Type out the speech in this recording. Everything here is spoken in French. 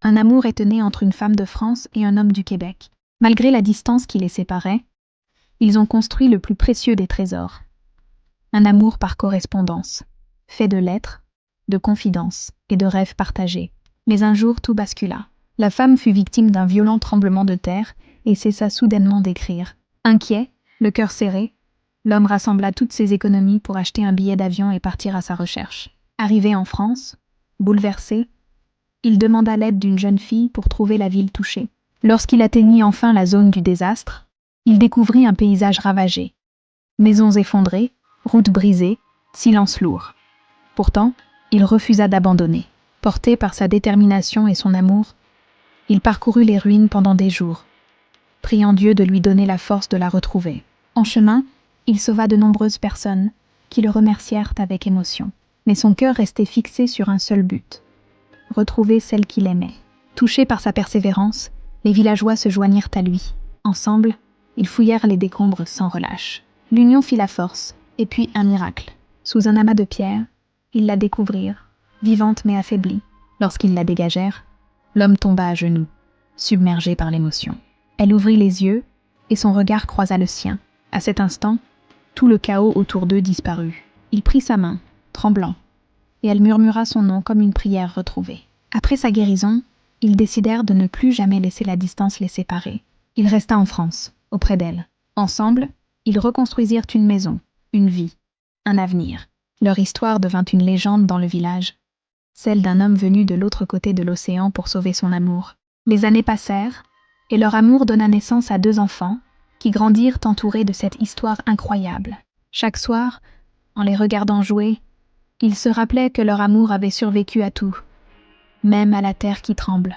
Un amour était né entre une femme de France et un homme du Québec. Malgré la distance qui les séparait, ils ont construit le plus précieux des trésors. Un amour par correspondance, fait de lettres, de confidences et de rêves partagés. Mais un jour, tout bascula. La femme fut victime d'un violent tremblement de terre et cessa soudainement d'écrire. Inquiet, le cœur serré, l'homme rassembla toutes ses économies pour acheter un billet d'avion et partir à sa recherche. Arrivé en France, bouleversé, il demanda l'aide d'une jeune fille pour trouver la ville touchée. Lorsqu'il atteignit enfin la zone du désastre, il découvrit un paysage ravagé. Maisons effondrées, routes brisées, silence lourd. Pourtant, il refusa d'abandonner. Porté par sa détermination et son amour, il parcourut les ruines pendant des jours, priant Dieu de lui donner la force de la retrouver. En chemin, il sauva de nombreuses personnes qui le remercièrent avec émotion. Mais son cœur restait fixé sur un seul but: retrouver celle qu'il aimait. Touchés par sa persévérance, les villageois se joignirent à lui. Ensemble, ils fouillèrent les décombres sans relâche. L'union fit la force, et puis un miracle. Sous un amas de pierres, ils la découvrirent, vivante mais affaiblie. Lorsqu'ils la dégagèrent, l'homme tomba à genoux, submergé par l'émotion. Elle ouvrit les yeux, et son regard croisa le sien. À cet instant, tout le chaos autour d'eux disparut. Il prit sa main, tremblant, et elle murmura son nom comme une prière retrouvée. Après sa guérison, ils décidèrent de ne plus jamais laisser la distance les séparer. Il resta en France, auprès d'elle. Ensemble, ils reconstruisirent une maison, une vie, un avenir. Leur histoire devint une légende dans le village, celle d'un homme venu de l'autre côté de l'océan pour sauver son amour. Les années passèrent, et leur amour donna naissance à 2 enfants, qui grandirent entourés de cette histoire incroyable. Chaque soir, en les regardant jouer, ils se rappelaient que leur amour avait survécu à tout, même à la terre qui tremble.